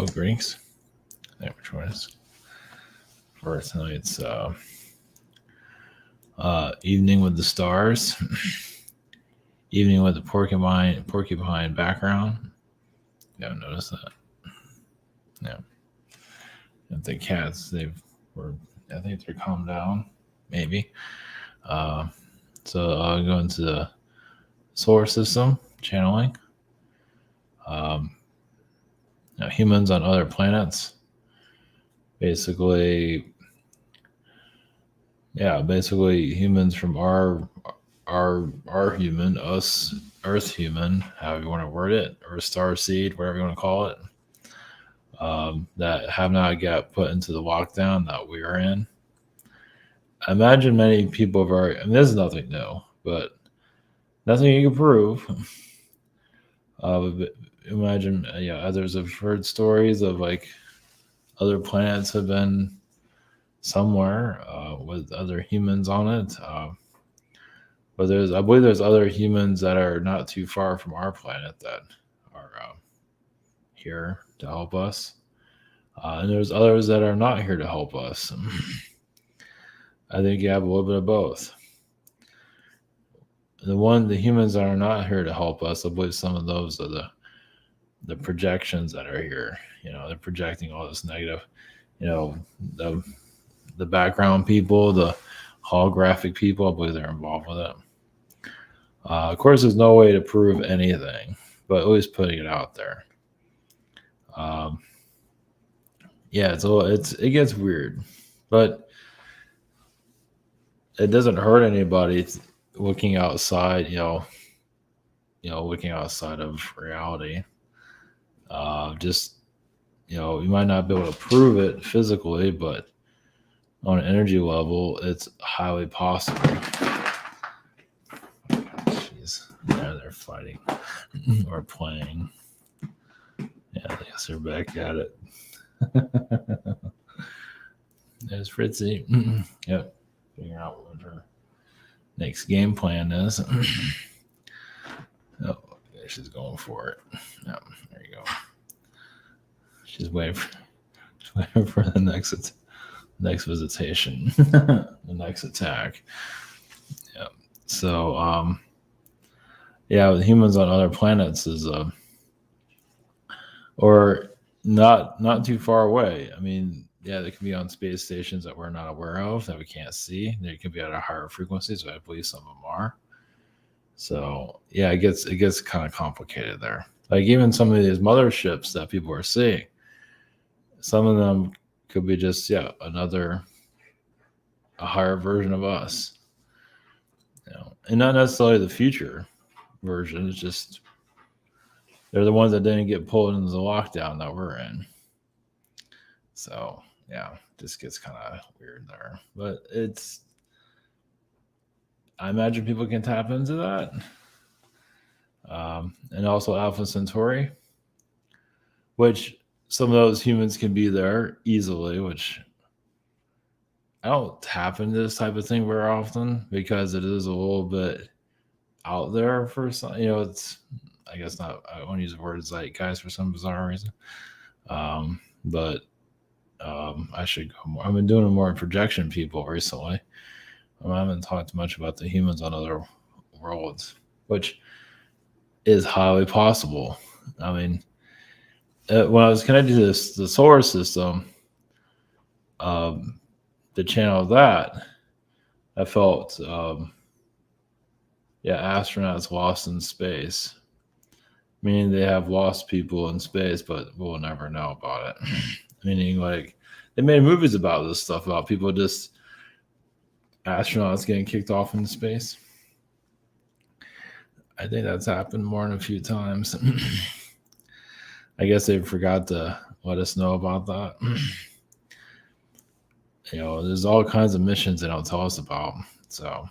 Greeks. Which one is first tonight's Evening with the Stars. Evening with the porcupine background. You haven't noticed that. Yeah. And the cats, I think they're calmed down, maybe. So I'll go into the solar system channeling. Humans on other planets. Basically humans from our human, us, Earth human, however you want to word it, or star seed, whatever you want to call it, that have not got put into the lockdown that we are in. I imagine many people have already, and this is nothing new, but nothing you can prove. Imagine, others have heard stories of like other planets have been somewhere with other humans on it. But I believe there's other humans that are not too far from our planet that are here to help us. And there's others that are not here to help us. I think you have a little bit of both. The humans that are not here to help us, I believe some of those are the projections that are here. They're projecting all this negative. The background people, the holographic people, I believe they're involved with it. Of course, there's no way to prove anything, but always putting it out there. It gets weird, but it doesn't hurt anybody looking outside. Looking outside of reality. You might not be able to prove it physically, but on an energy level, it's highly possible. Jeez, they're fighting or playing. Yeah, I guess they're back at it. There's Fritzy. Yep, figure out what her next game plan is. Oh, yeah, she's going for it. No, there you go. She's waiting for the next visitation, the next attack. Yeah. So, with humans on other planets is or not too far away. I mean, they can be on space stations that we're not aware of, that we can't see. They can be at a higher frequency, so I believe some of them are. So it gets kind of complicated there. Like even some of these motherships that people are seeing, some of them could be just a higher version of us. And not necessarily the future version. It's just they're the ones that didn't get pulled into the lockdown that we're in. So just gets kind of weird there. But I imagine people can tap into that. And also Alpha Centauri, which some of those humans can be there easily, which I don't tap into this type of thing very often because it is a little bit out there for some, it's, I guess not, I won't use the word zeitgeist for some bizarre reason. But I should go more. I've been doing more projection people recently. I haven't talked much about the humans on other worlds, which is highly possible. I mean, when I was connected to the solar system, the channel of that, I felt, astronauts lost in space, meaning they have lost people in space, but we'll never know about it. Meaning, like, they made movies about this stuff, about people astronauts getting kicked off into space. I think that's happened more than a few times. I guess they forgot to let us know about that. There's all kinds of missions they don't tell us about. So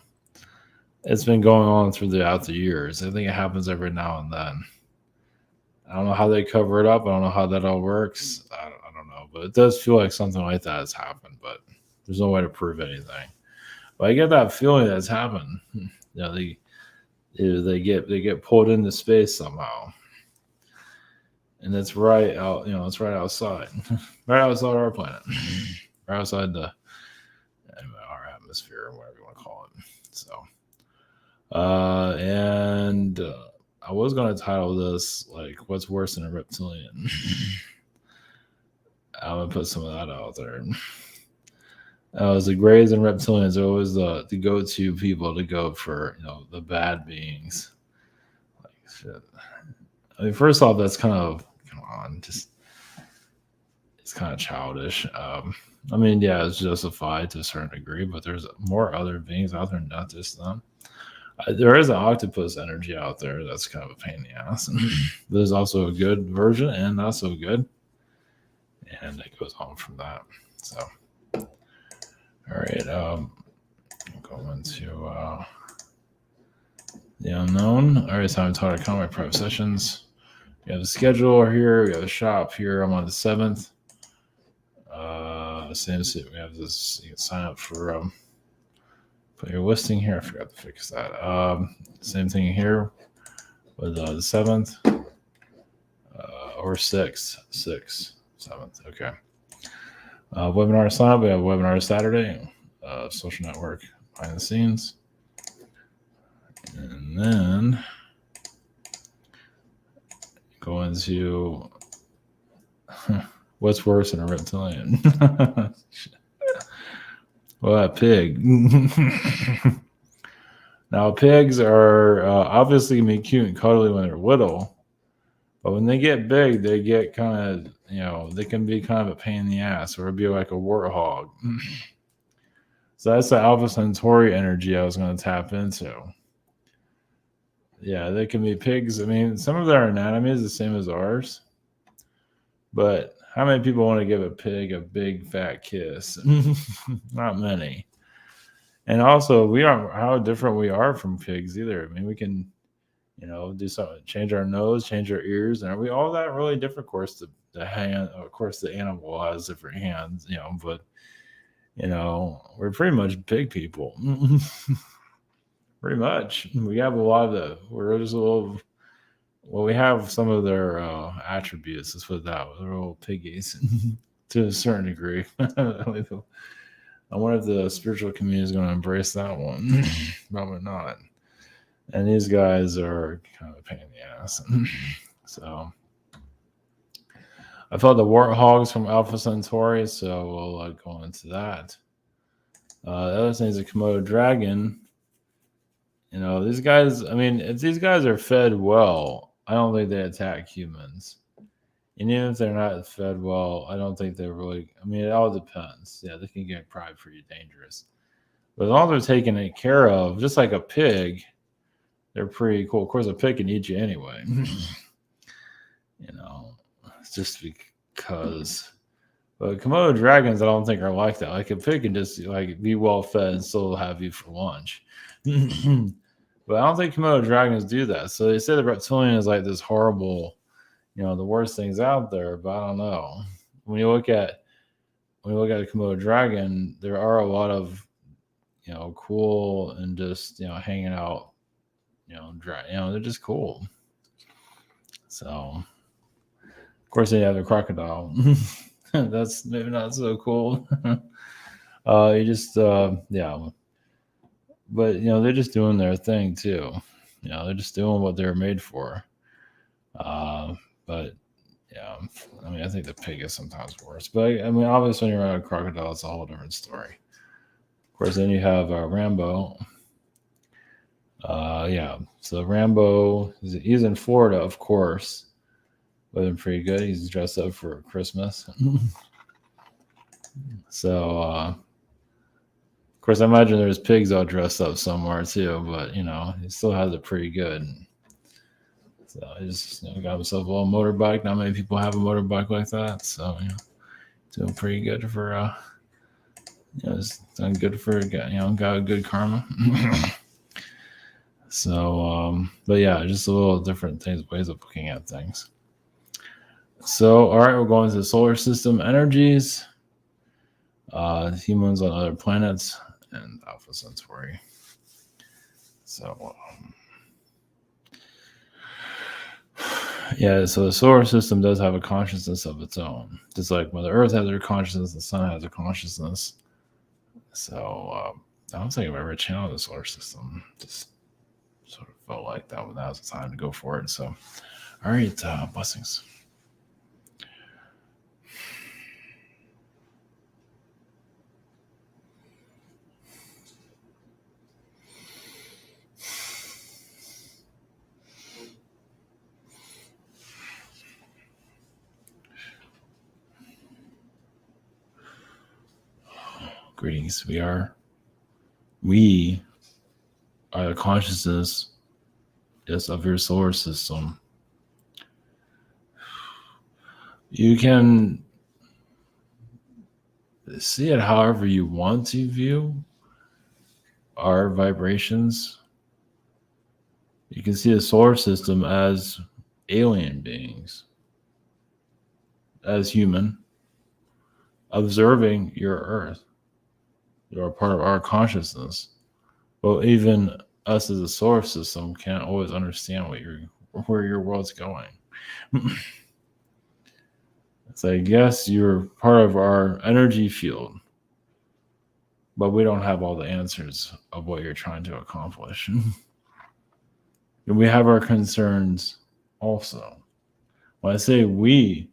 it's been going on throughout the years. I think it happens every now and then. I don't know how they cover it up. I don't know how that all works. I don't know. But it does feel like something like that has happened. But there's no way to prove anything. But I get that feeling that's happened. They get pulled into space somehow. and it's right out. It's right outside, right outside our planet, right outside our atmosphere, or whatever you want to call it. So, and I was going to title this like "What's Worse Than a Reptilian." I'm gonna put some of that out there. The Greys and Reptilians are always the go-to people to go for, the bad beings. Like shit. I mean, first off, that's kind of come on, just it's kind of childish. I mean, yeah, it's justified to a certain degree, but there's more other beings out there, not just them. There is an octopus energy out there that's kind of a pain in the ass. There's also a good version and not so good, and it goes on from that. So, all right, going to the unknown. All right, so I'm talking about my private sessions. We have a schedule here. We have a shop here. I'm on the 7th. Same suit. We have this. You can sign up for put your listing here. I forgot to fix that. Same thing here with the 7th or 6th. 7th. Okay. Webinar sign up. We have a webinar Saturday. Social network behind the scenes. And then go into what's worse than a reptilian? Well, a pig. Now, pigs are obviously going to be cute and cuddly when they're little, but when they get big, they get kind of, they can be kind of a pain in the ass, or it'd be like a warthog. So that's the Alpha Centauri energy I was going to tap into. Yeah, they can be pigs. I mean, some of their anatomy is the same as ours, but how many people want to give a pig a big fat kiss? Not many. And also, we aren't how different we are from pigs either. I mean, we can, do something, change our nose, change our ears, and are we all that really different? Of course, the hand, of course, the animal has different hands, but we're pretty much pig people. Pretty much, we have a lot of we're just a little. Well, we have some of their attributes. Let's put it that way. They're little piggies to a certain degree. I wonder if the spiritual community is going to embrace that one. Probably not. And these guys are kind of a pain in the ass. So I felt the warthogs from Alpha Centauri, so we'll go into that. The other thing is a Komodo dragon. These guys, I mean, if these guys are fed well, I don't think they attack humans. And even if they're not fed well, I don't think they're really, I mean, it all depends. Yeah, they can get probably pretty dangerous. But as long as they're taking it care of, just like a pig, they're pretty cool. Of course, a pig can eat you anyway. It's just because. But Komodo dragons, I don't think are like that. Like a pig can just be well fed and still have you for lunch. But I don't think Komodo dragons do that. So they say the reptilian is like this horrible, the worst things out there. But I don't know. When you look at a Komodo dragon, there are a lot of cool and just hanging out. They're just cool. So, of course, they have a crocodile. That's maybe not so cool. You just yeah. But they're just doing their thing too. They're just doing what they're made for. But yeah, I mean, I think the pig is sometimes worse. But I mean, obviously, when you're around a crocodile, it's a whole different story. Of course, then you have Rambo. Yeah, so Rambo, he's in Florida, of course. Living pretty good. He's dressed up for Christmas. So, of course, I imagine there's pigs all dressed up somewhere too, but he still has it pretty good. So he just got himself a little motorbike. Not many people have a motorbike like that, so doing pretty good for it's done good for got a good karma. So, but yeah, just a little different ways of looking at things. So, all right, we're going to the solar system energies, humans on other planets, and Alpha Centauri. So, Yeah, so the solar system does have a consciousness of its own. Just like Mother Earth has her consciousness, the sun has a consciousness. So I don't think I've ever channeled the solar system. Just sort of felt like that was the time to go for it. So, all right, blessings. Greetings. We are the consciousness, yes, of your solar system. You can see it however you want to view our vibrations. You can see the solar system as alien beings, as human, observing your Earth. You're a part of our consciousness. But even us as a solar system can't always understand where your world's going. So I guess you're part of our energy field, but we don't have all the answers of what you're trying to accomplish. And we have our concerns also. When I say we,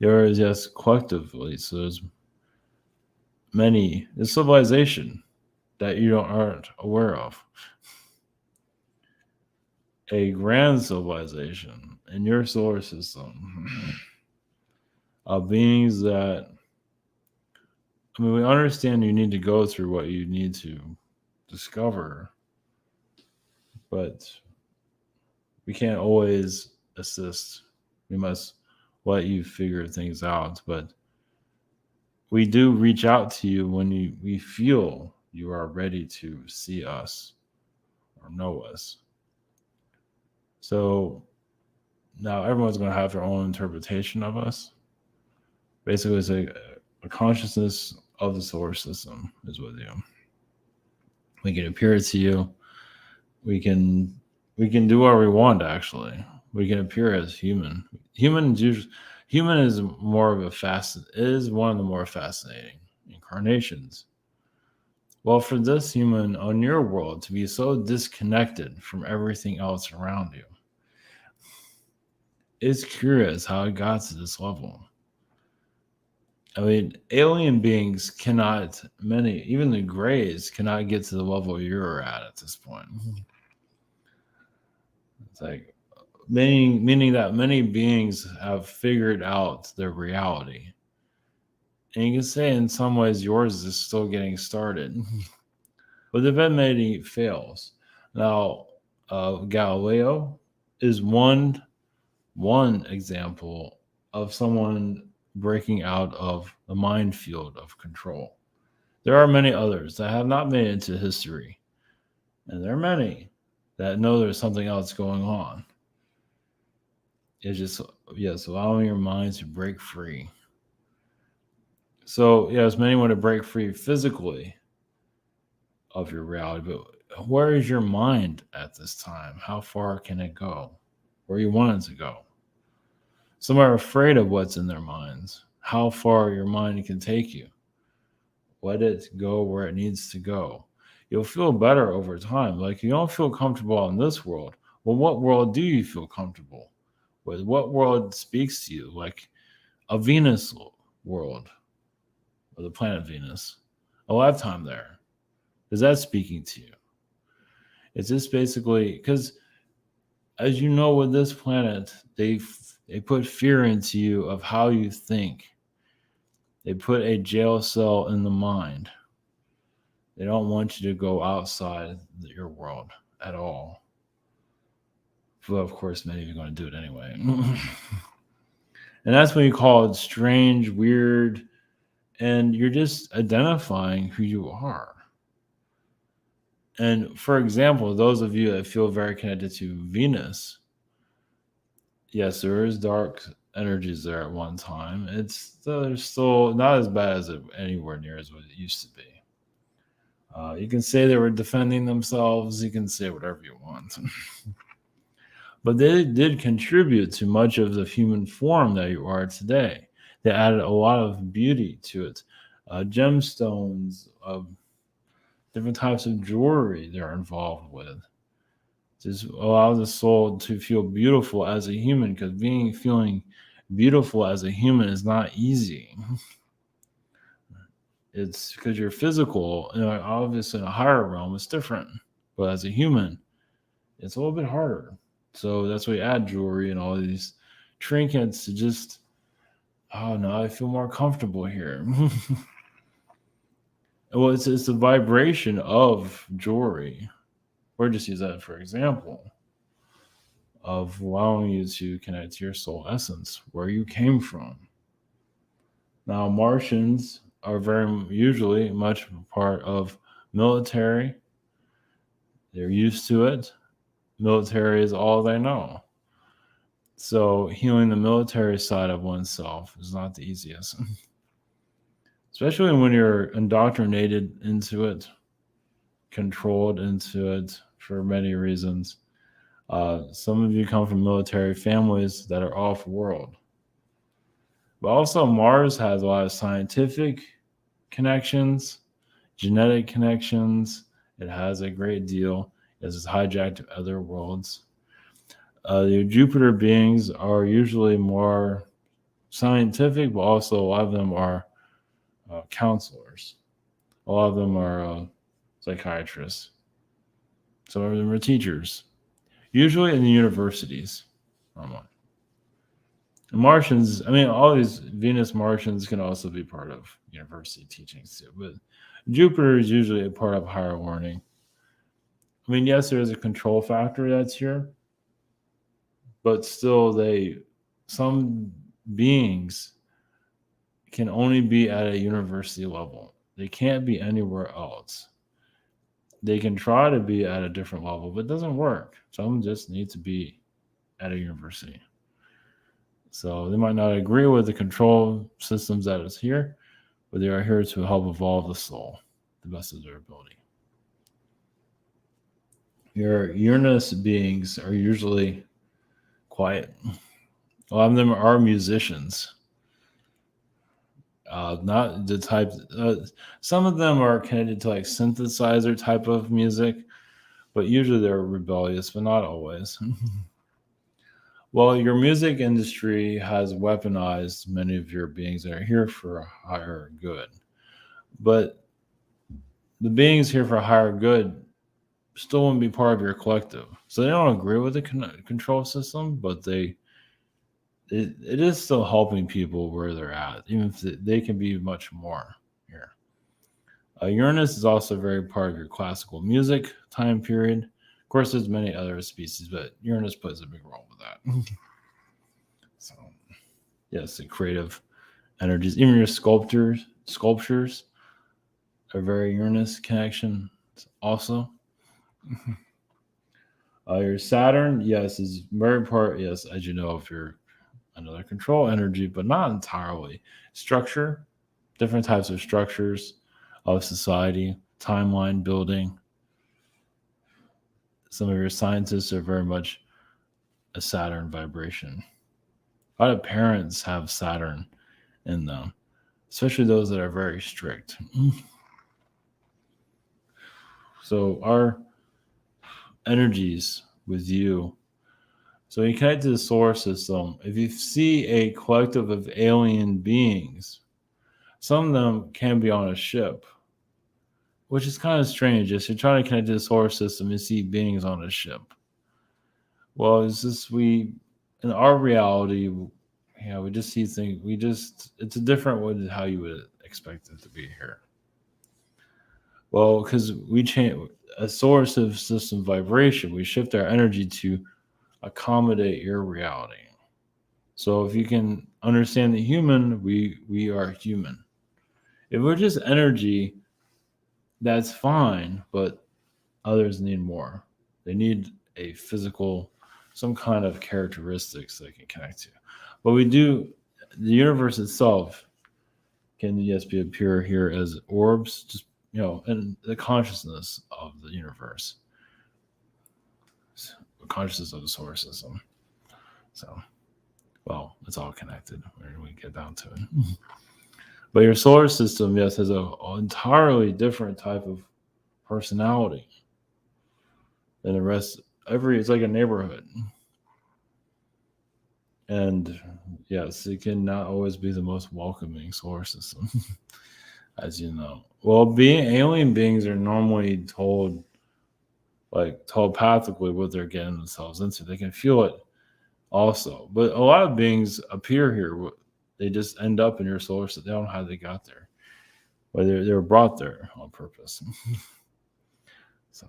there is just collectively, so there's civilization that you aren't aware of. A grand civilization in your solar system of beings that, I mean, we understand you need to go through what you need to discover, but we can't always assist. We must let you figure things out, but we do reach out to you when we feel you are ready to see us or know us. So now everyone's going to have their own interpretation of us. Basically, it's a consciousness of the solar system is with you. We can appear to you. We can do what we want. Actually, we can appear as human. Human is more of is one of the more fascinating incarnations. Well, for this human on your world to be so disconnected from everything else around you, it's curious how it got to this level. I mean, alien beings cannot, even the grays cannot get to the level you're at this point. It's like, meaning that many beings have figured out their reality. And you can say in some ways yours is still getting started. But there have been many fails. Now, Galileo is one example of someone breaking out of the minefield of control. There are many others that have not made it into history. And there are many that know there's something else going on. It's just, yes, allowing your mind to break free. So, yes, many want to break free physically of your reality, but where is your mind at this time? How far can it go? Where you want it to go? Some are afraid of what's in their minds, how far your mind can take you. Let it go where it needs to go. You'll feel better over time. Like, you don't feel comfortable in this world. Well, what world do you feel comfortable with? What world speaks to you? Like a Venus world, or the planet Venus, a lifetime there. Is that speaking to you? It's just basically because, as you know, with this planet, they put fear into you of how you think. They put a jail cell in the mind. They don't want you to go outside your world at all. But of course, many of you are going to do it anyway. And that's when you call it strange, weird, and you're just identifying who you are. And for example, those of you that feel very connected to Venus, yes, there is dark energies there at one time. They're still not as bad as anywhere near as what it used to be. You can say they were defending themselves. You can say whatever you want. but they did contribute to much of the human form that you are today. They added a lot of beauty to it. Gemstones, different types of jewelry they're involved with. Just allow the soul to feel beautiful as a human, because feeling beautiful as a human is not easy. It's because you're physical, obviously in a higher realm it's different, but as a human it's a little bit harder. So that's why you add jewelry and all these trinkets to just, oh no, I feel more comfortable here. Well, it's the vibration of jewelry. Or just use that for example of allowing you to connect to your soul essence, where you came from. Now, Martians are very usually much part of military. They're used to it. Military is all they know. So healing the military side of oneself is not the easiest, especially when you're indoctrinated into it, controlled into it for many reasons. Some of you come from military families that are off world. But also, Mars has a lot of scientific connections, genetic connections. It has a great deal as it's hijacked other worlds. The Jupiter beings are usually more scientific, but also a lot of them are counselors. A lot of them are psychiatrists. Some of them are teachers, usually in the universities. Martians, I mean, all these Venus Martians can also be part of university teachings too, but Jupiter is usually a part of higher learning. I mean, yes, there is a control factor that's here, but still, some beings can only be at a university level. They can't be anywhere else. They can try to be at a different level, but it doesn't work. Some just need to be at a university. So they might not agree with the control systems that is here, but they are here to help evolve the soul to the best of their ability. Your Uranus beings are usually quiet. A lot of them are musicians. Not the type. Some of them are connected to like synthesizer type of music, but usually they're rebellious, but not always. Well, your music industry has weaponized many of your beings that are here for a higher good. But the beings here for a higher good still won't be part of your collective. So they don't agree with the control system, but it is still helping people where they're at, even if they can be much more here. Uranus is also very part of your classical music time period. Of course, there's many other species, but Uranus plays a big role with that. So, yes, the creative energies, even your sculptures are very Uranus connection also. Your Saturn, yes, is very part, yes, as you know, of your another control energy, but not entirely. Structure, different types of structures of society, timeline building. Some of your scientists are very much a Saturn vibration. A lot of parents have Saturn in them, especially those that are very strict. So our energies with you. So you connect to the solar system. If you see a collective of alien beings, some of them can be on a ship, which is kind of strange. If you're trying to connect to the solar system and see beings on a ship, well, it's just in our reality, we just see things. It's a different way than how you would expect it to be here. Well, because we change a solar system vibration, we shift our energy to accommodate your reality. So if you can understand the human, we are human. If we're just energy, that's fine, but others need more. They need a physical, some kind of characteristics they can connect to. But the universe itself can, yes, be appear here as orbs, just, and the consciousness of the universe. consciousness of the solar system. So, well, it's all connected when we get down to it. But your solar system, yes, has an entirely different type of personality than the rest. It's like a neighborhood. And yes, it can not always be the most welcoming solar system, as you know. Well, being alien beings are normally told, like telepathically, what they're getting themselves into. They can feel it also. But a lot of beings appear here. They just end up in your solar system. They don't know how they got there. But they were brought there on purpose. So,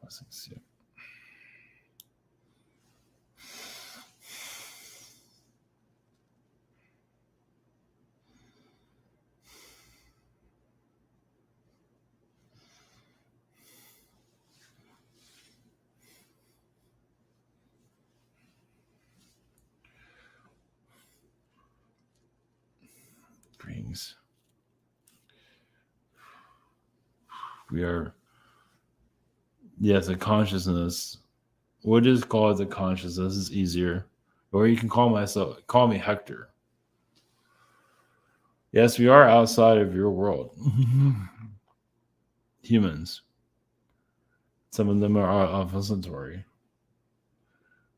let's see. Beings. We are, yes, a consciousness. We'll just call it the consciousness. It's easier. Or you can call me Hector. Yes, we are outside of your world. Humans. Some of them are off of Centauri.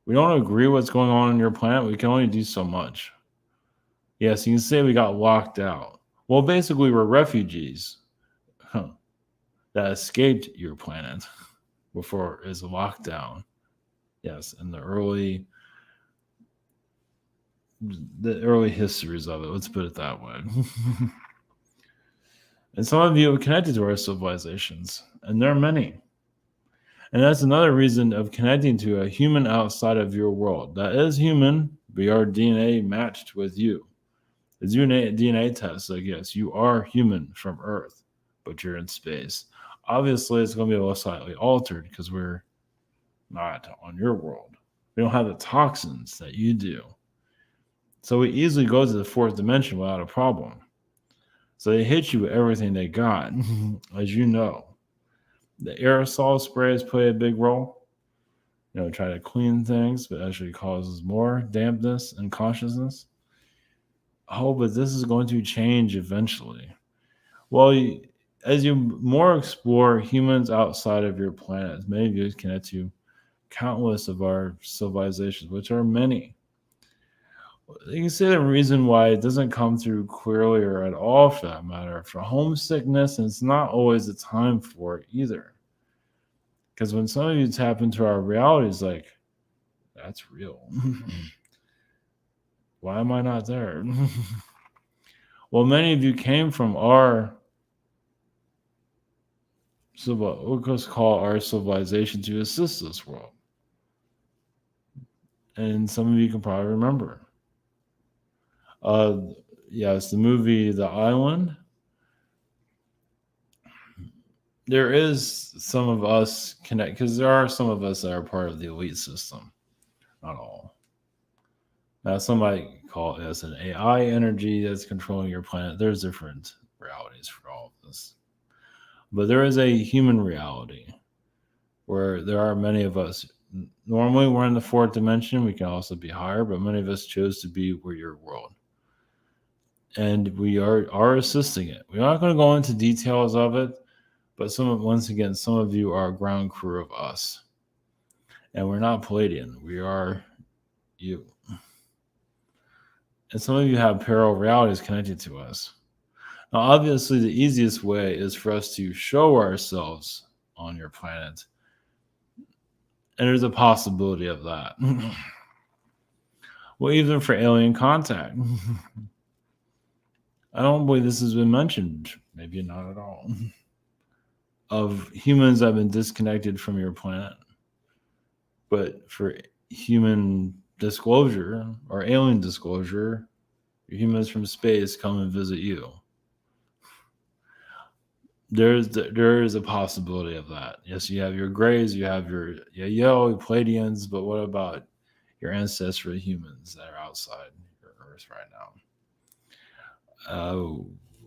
We don't agree what's going on your planet. We can only do so much. Yes, you can say we got locked out. Well, basically, we're refugees that escaped your planet before it was locked down. Yes, in the early histories of it. Let's put it that way. And some of you are connected to our civilizations, and there are many. And that's another reason of connecting to a human outside of your world. That is human, but our DNA matched with you. The DNA test, like, yes, you are human from Earth, but you're in space. Obviously, it's going to be a little slightly altered because we're not on your world. We don't have the toxins that you do. So we easily go to the fourth dimension without a problem. So they hit you with everything they got, as you know. The aerosol sprays play a big role. Try to clean things, but actually causes more dampness and consciousness. Oh, but this is going to change eventually. Well, as you more explore humans outside of your planet, many of you connect to countless of our civilizations, which are many. You can say the reason why it doesn't come through clearly or at all, for that matter, for homesickness, and it's not always the time for it either. Because when some of you tap into our reality, it's like, that's real. Why am I not there? Well, many of you came from our let's call our civilization to assist this world. And some of you can probably remember. Yes, the movie The Island. There is some of us connect, because there are some of us that are part of the elite system. Not all. Now, some might call it as an AI energy that's controlling your planet. There's different realities for all of this. But there is a human reality where there are many of us. Normally, we're in the fourth dimension. We can also be higher, but many of us chose to be where your world. And we are assisting it. We're not going to go into details of it, but once again, some of you are a ground crew of us. And we're not Palladian. We are you. And some of you have parallel realities connected to us. Now, obviously, the easiest way is for us to show ourselves on your planet. And there's a possibility of that. Well, even for alien contact. I don't believe this has been mentioned, maybe not at all, of humans that have been disconnected from your planet. But for human disclosure or alien disclosure, humans from space come and visit you. There is a possibility of that. Yes, you have your Greys, you have your Yo, Palladians, but what about your ancestral humans that are outside your Earth right now?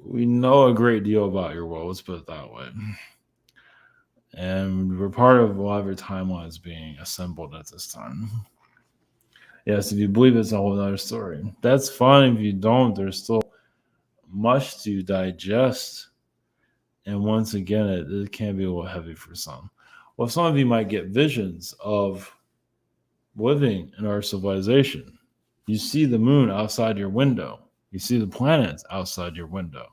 We know a great deal about your world. Let's put it that way. And we're part of a lot of your timelines being assembled at this time. Yes, if you believe it's a whole other story. That's fine. If you don't, there's still much to digest. And once again, it can be a little heavy for some. Well, some of you might get visions of living in our civilization. You see the moon outside your window. You see the planets outside your window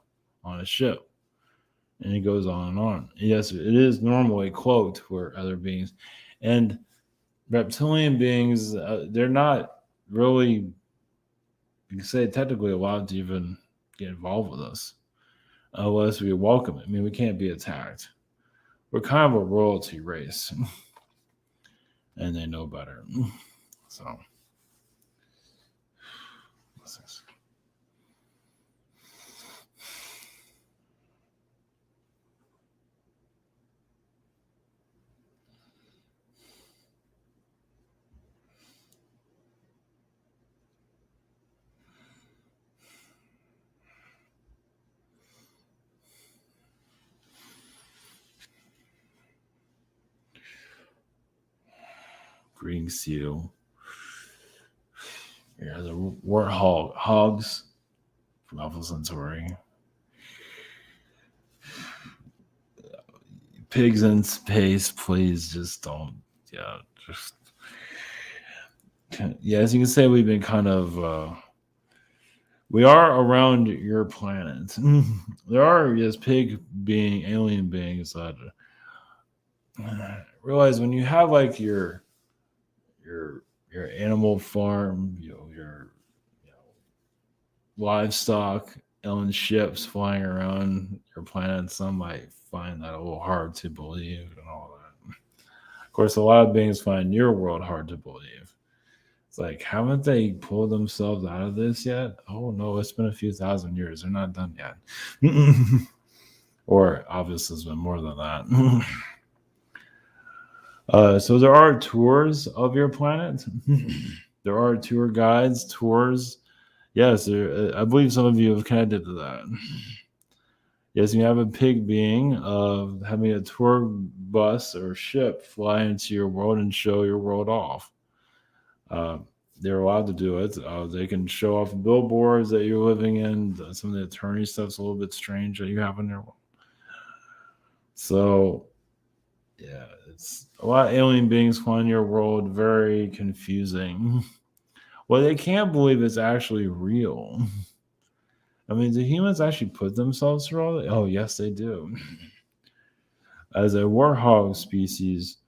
on a ship. And it goes on and on. Yes, it is normally cloaked for other beings. And reptilian beings, they're not really, you can say, technically allowed to even get involved with us unless we welcome it. I mean, we can't be attacked. We're kind of a royalty race, and they know better. So, what's this? Green seal. Yeah, the warthog hogs from Alpha Centauri. Pigs in space, please just don't. Yeah, just yeah. As you can say, we've been kind of. We are around your planet. There are yes, pig being alien beings that realize when you have like your animal farm, you know, livestock on ships flying around your planet. Some might find that a little hard to believe and all that. Of course, a lot of beings find your world hard to believe. It's like, haven't they pulled themselves out of this yet? Oh no, it's been a few thousand years. They're not done yet. Or obviously, it's been more than that. So there are tours of your planet. There are tour guides, tours. Yes, I believe some of you have connected to that. Yes, you have a pig being of having a tour bus or ship fly into your world and show your world off. Uh, they're allowed to do it. They can show off billboards that you're living in. Some of the attorney stuff's a little bit strange that you have in your world. So, yeah, it's a lot of alien beings find your world very confusing. Well, they can't believe it's actually real. I mean, do humans actually put themselves through all that? Oh, yes, they do. As a warhog species,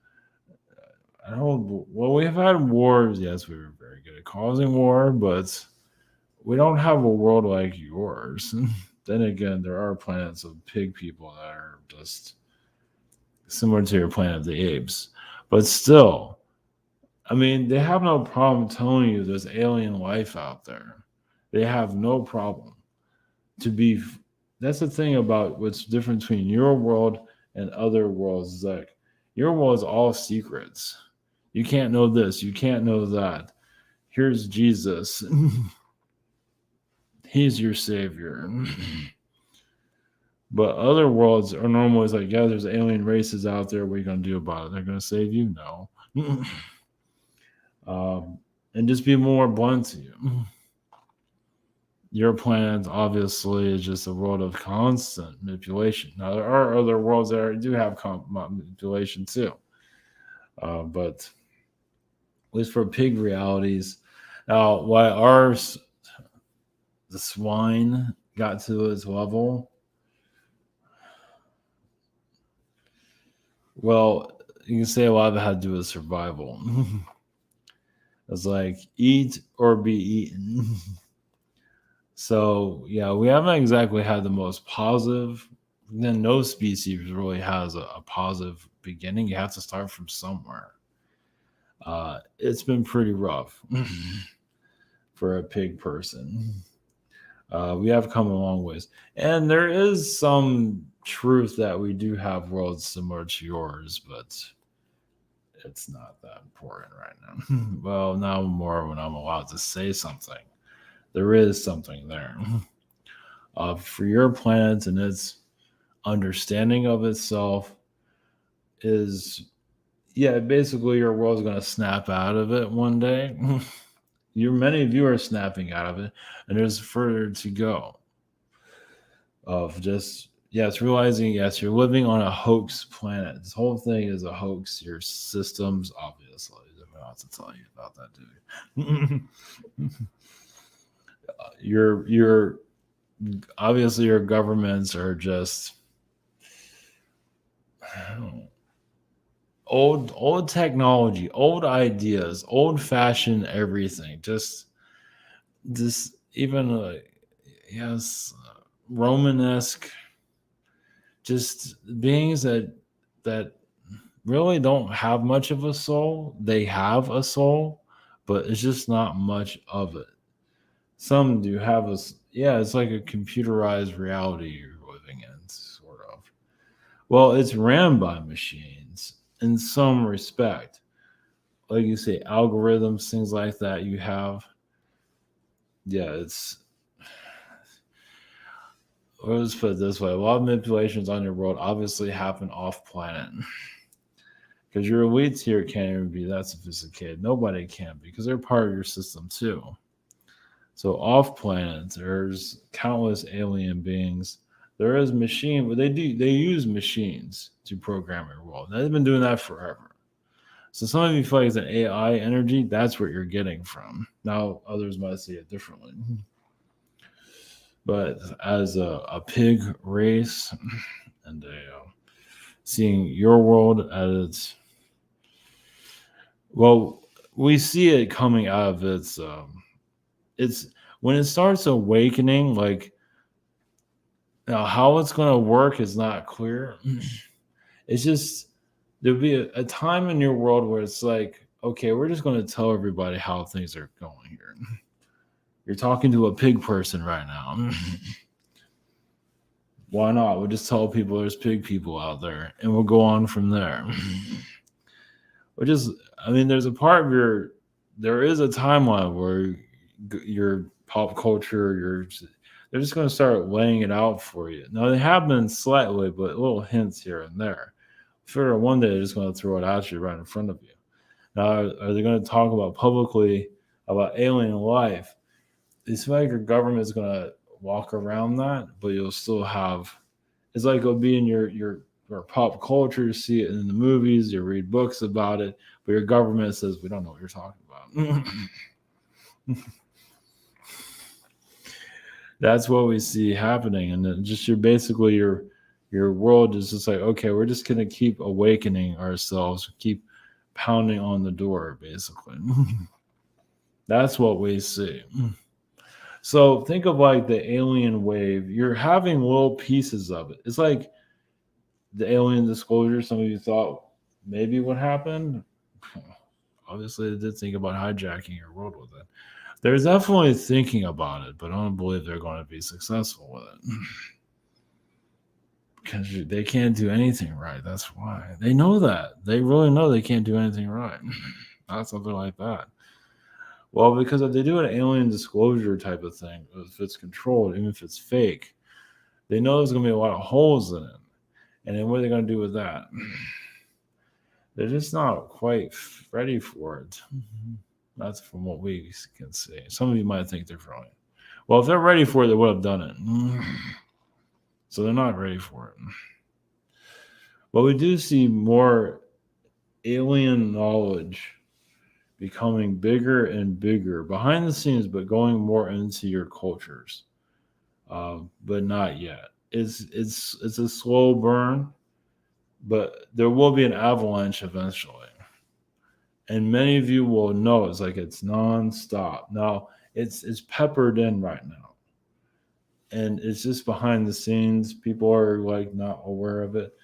I don't. Well, we've had wars. Yes, we were very good at causing war, but we don't have a world like yours. Then again, there are planets of pig people that are just similar to your Planet of the Apes, but still, I mean, they have no problem telling you there's alien life out there. They have no problem to be. That's the thing about what's different between your world and other worlds. Is like your world is all secrets. You can't know this. You can't know that. Here's Jesus. He's your savior. But other worlds are normally like, yeah, there's alien races out there. What are you going to do about it? They're going to save you? No. And just be more blunt to you. Your planet obviously is just a world of constant manipulation. Now, there are other worlds that do have manipulation too. But at least for pig realities, now, why ours, the swine got to its level, well, you can say a lot of it had to do with survival. It's like eat or be eaten. So yeah, we haven't exactly had the most positive. Then no species really has a positive beginning. You have to start from somewhere. It's been pretty rough for a pig person. We have come a long ways, and there is some truth that we do have worlds similar to yours, but it's not that important right now. Well, now more when I'm allowed to say something. There is something there. For your planet and its understanding of itself, is, yeah, basically your world's going to snap out of it one day. Many of you are snapping out of it, and there's further to go of just, yes, realizing, yes, you're living on a hoax planet. This whole thing is a hoax. Your systems, obviously, I don't know what to tell you about that, dude. your obviously your governments are just old technology, old ideas, old fashioned everything. Just this even yes, Romanesque, just beings that really don't have much of a soul. They have a soul, but it's just not much of it. Some do have yeah, it's like a computerized reality you're living in, sort of. Well, it's ran by machines in some respect. Like you say, algorithms, things like that you have. Yeah, let's put it this way. A lot of manipulations on your world obviously happen off planet. Because your elites here can't even be that sophisticated. Nobody can because they're part of your system too. So off planet, there's countless alien beings. There is machine, but they use machines to program your world. They've been doing that forever. So some of you feel like it's an AI energy. That's what you're getting from. Now others might see it differently. But as a pig race and seeing your world as well, we see it coming out of it's when it starts awakening, like now how it's going to work is not clear. It's just there'll be a time in your world where it's like, okay, we're just going to tell everybody how things are going here. You're talking to a pig person right now. Why not? We'll just tell people there's pig people out there and we'll go on from there. Which is, I mean, there's a part of there is a timeline where your pop culture, they're just going to start laying it out for you. Now, they have been slightly, but little hints here and there. Sure, one day they're just going to throw it at you right in front of you. Now, are they going to talk about publicly about alien life? It's like your government is going to walk around that, but you'll still have. It's like it'll be in your pop culture. You see it in the movies. You read books about it, but your government says we don't know what you're talking about. That's what we see happening, and then just your world is just like, okay, we're just gonna keep awakening ourselves, keep pounding on the door, basically. That's what we see. So think of like the alien wave. You're having little pieces of it. It's like the alien disclosure. Some of you thought maybe what happened. Obviously, they did think about hijacking your world with it. They're definitely thinking about it, but I don't believe they're going to be successful with it. Because they can't do anything right. That's why. They know that. They really know they can't do anything right. Not something like that. Well, because if they do an alien disclosure type of thing, if it's controlled, even if it's fake, they know there's going to be a lot of holes in it. And then what are they going to do with that? They're just not quite ready for it. That's from what we can see. Some of you might think they're differently. Well, if they're ready for it, they would have done it. So they're not ready for it. But we do see more alien knowledge becoming bigger and bigger behind the scenes, but going more into your cultures. But not yet. It's a slow burn, but there will be an avalanche eventually. And many of you will know it's like it's nonstop. Now it's peppered in right now. And it's just behind the scenes. People are like not aware of it.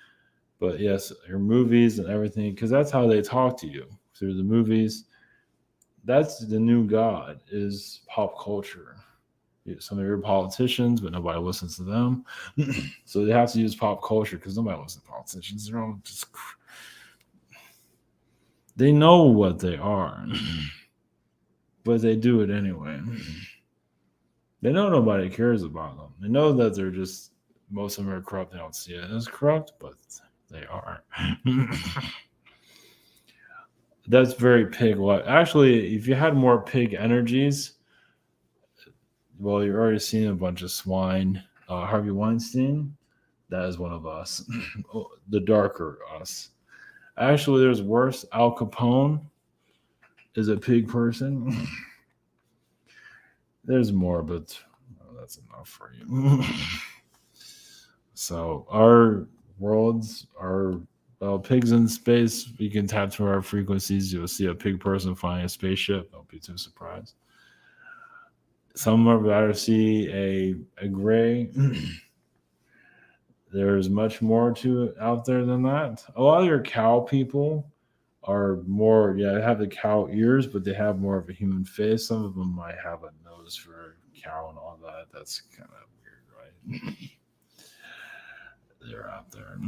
But yes, your movies and everything, because that's how they talk to you through the movies. That's the new God is pop culture. Some of your politicians, but nobody listens to them. So they have to use pop culture because nobody listens to politicians. They're all just they know what they are, but they do it anyway. They know nobody cares about them. They know that they're just most of them are corrupt. They don't see it as corrupt, but They are. That's very pig like. Actually, if you had more pig energies, well, you're already seeing a bunch of swine. Harvey Weinstein, that is one of us. The darker us. Actually, there's worse. Al Capone is a pig person. There's more, but that's enough for you. So our worlds are pigs in space. We can tap to our frequencies. You'll see a pig person flying a spaceship. Don't be too surprised. Some are better see a gray. There's much more to it out there than that. A lot of your cow people are more, yeah, they have the cow ears, but they have more of a human face. Some of them might have a nose for a cow and all that. That's kind of weird, right? They're out there.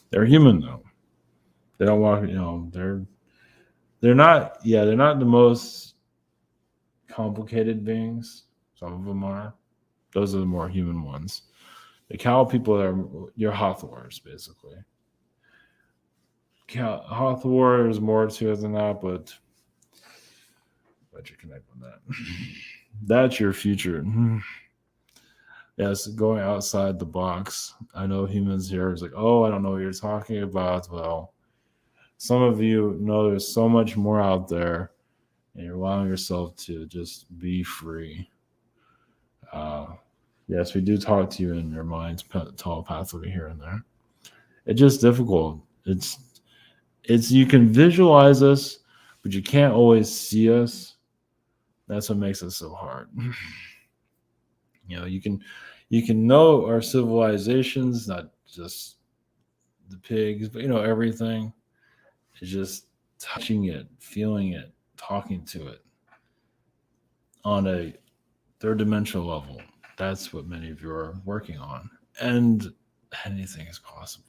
They're human though. They don't walk, they're not, yeah, they're not the most complicated beings. Some of them are. Those are the more human ones. The cow people are your Hawthorns, basically. Hawthorne is more to it than that, but you connect with that. That's your future. Yes, going outside the box. I know humans here is like, oh, I don't know what you're talking about. Well, some of you know there's so much more out there, and you're allowing yourself to just be free. Yes, we do talk to you in your minds telepathically here and there. It's just difficult. It's you can visualize us, but you can't always see us. That's what makes it so hard. You can know our civilizations, not just the pigs, but everything. It's just touching it, feeling it, talking to it on a third dimensional level. That's what many of you are working on. And anything is possible.